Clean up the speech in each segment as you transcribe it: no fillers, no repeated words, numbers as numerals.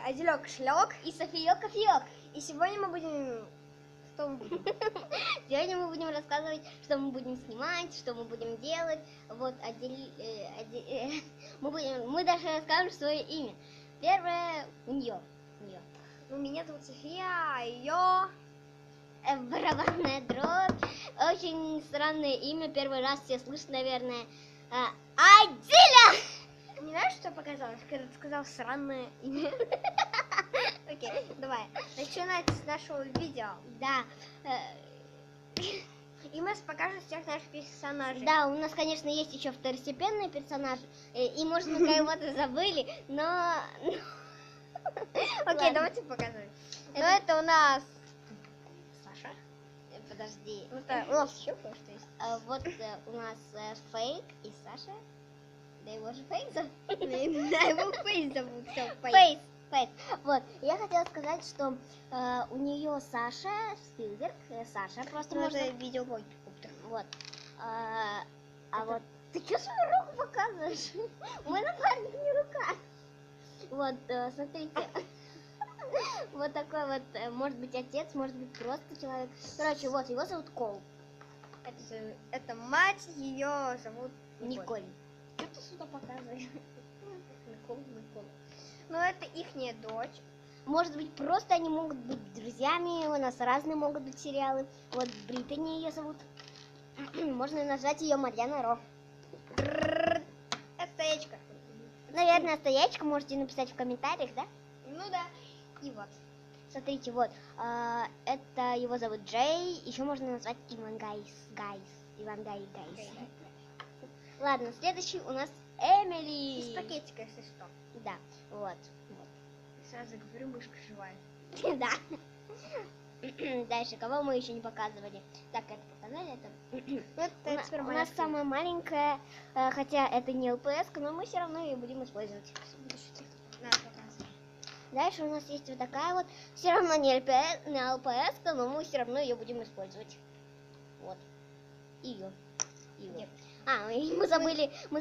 Аделек Шлек. И София Кофеек. И сегодня мы будем... Что мы будем? Сегодня мы будем рассказывать, что мы будем снимать, что мы будем делать. Вот, мы даже расскажем свое имя. Первое у нее. Ну, меня зовут София, а ее... Барабанная дробь. Очень странное имя. Первый раз все слышат, наверное. Аделя! Не знаешь, что показалось, когда ты сказал сраное имя? Окей, давай. Начинать с нашего видео. Да. И мы покажем всех наших персонажей. Да, у нас, конечно, есть еще второстепенные персонажи. И, может, мы кого-то забыли, но... Окей, давайте показывать. Но это у нас... Саша. Подожди. У нас еще кое-что есть. Вот у нас Фейк и Саша. Да его же Фейк зовут. Да, его Фейс зовут. Фейс. Вот, я хотела сказать, что у нее Саша Спилберг, Саша просто можно... видеоблогер. Вот. Вот, ты что свою руку показываешь? У меня напарник не рука. Вот, смотрите. Вот такой вот, может быть, отец, может быть, просто человек. Короче, вот, его зовут Кол. Это мать, ее зовут Николь. Что ты сюда показываешь? Николь. Ну, это ихняя дочь. Может быть, просто они могут быть друзьями, у нас разные могут быть сериалы. Вот Британи ее зовут. Можно назвать ее Марьяна Ро. Это стоячка. Наверное, стоячка, можете написать в комментариях, да? Ну да. И вот. Смотрите, вот. Это его зовут Джей. Еще можно назвать Иван Гайс. Иван Гайс. Ладно, следующий у нас Эмили. Из пакетика, если что. Да, вот. Сразу говорю, мышка живая. Да. Дальше, кого мы еще не показывали? Так, это показали, это... У нас самая маленькая, хотя это не ЛПС, но мы все равно ее будем использовать. Дальше у нас есть вот такая вот, все равно не ЛПС, но мы все равно ее будем использовать. Вот. Ее. И мы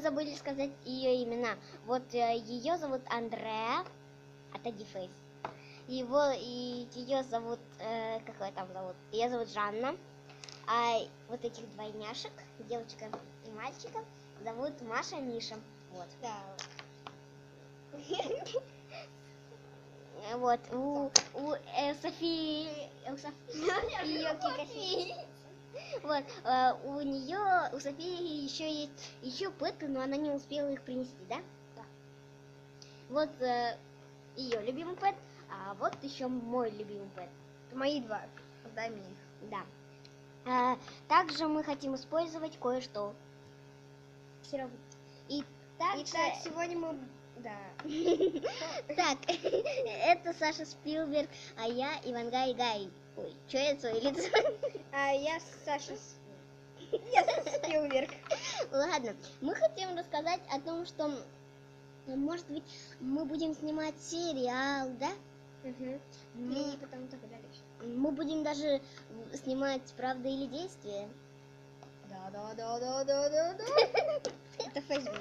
забыли сказать ее имена. Вот ее зовут Андреа, отойди Фейс. И ее зовут, какой там зовут? Ее зовут Жанна. А вот этих двойняшек, девочка и мальчика, зовут Маша и Миша. Вот. Да. Вот, у Софии, вот, у Софии еще есть еще пэты, но она не успела их принести, да? Да. Вот ее любимый пэт, а вот еще мой любимый пэт. Это мои два. Дай мне их. Да. Также мы хотим использовать кое-что. Все равно. Итак, сегодня мы... Да. Так, это Саша Спилберг, а я Иван Гай. Ой, что это свое лицо? А я Саша Спилберг. Ладно, мы хотим рассказать о том, что, может быть, мы будем снимать сериал, да? И потом так дальше. Мы будем даже снимать «Правда или действие». Да. Это Facebook.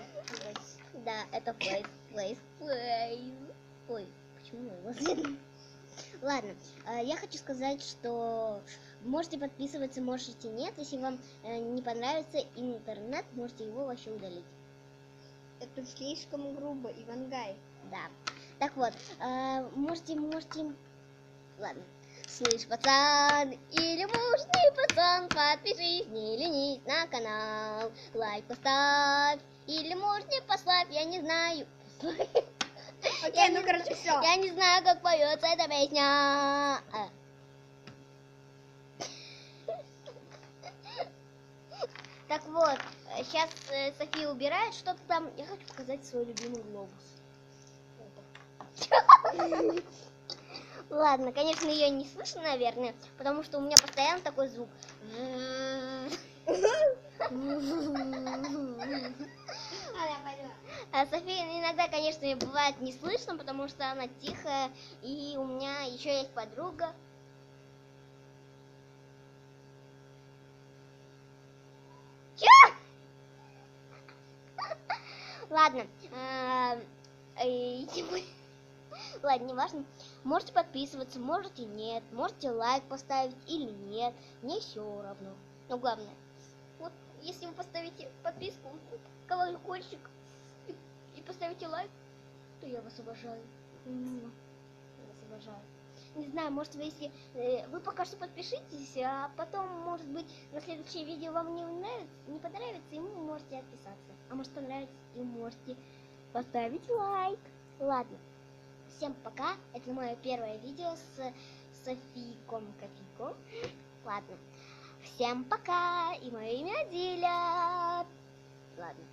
Да, это Плейс. Ой, почему я его... Ладно, я хочу сказать, что можете подписываться, можете нет. Если вам не понравится интернет, можете его вообще удалить. Это слишком грубо, Иван Гай. Да. Так вот, можете... Ладно. Слышь, пацан, или мужний пацан, подпишись, не ленись на канал. Лайк поставь, или мужний послать, я не знаю. Окей, ну короче, все. Я не знаю, как поется эта песня. Так вот, сейчас София убирает что-то там. Я хочу показать свой любимый глобус. Ладно, конечно, ее не слышно, наверное, потому что у меня постоянно такой звук. А София иногда, конечно, ее бывает не слышно, потому что она тихая, и у меня еще есть подруга. Чё? Ладно. Ладно, не важно. Можете подписываться, можете нет. Можете лайк поставить или нет. Мне все равно. Но главное, вот если вы поставите подписку, колокольчик и поставите лайк, то я вас обожаю. Я вас обожаю. Не знаю, может вы, если вы пока что подпишитесь, а потом, может быть, на следующее видео вам не понравится, и вы можете отписаться. А может понравится, и можете поставить лайк. Ладно, всем пока. Это мое первое видео с Софийком Кофейком. Ладно, всем пока. И мое имя Диля. Ладно.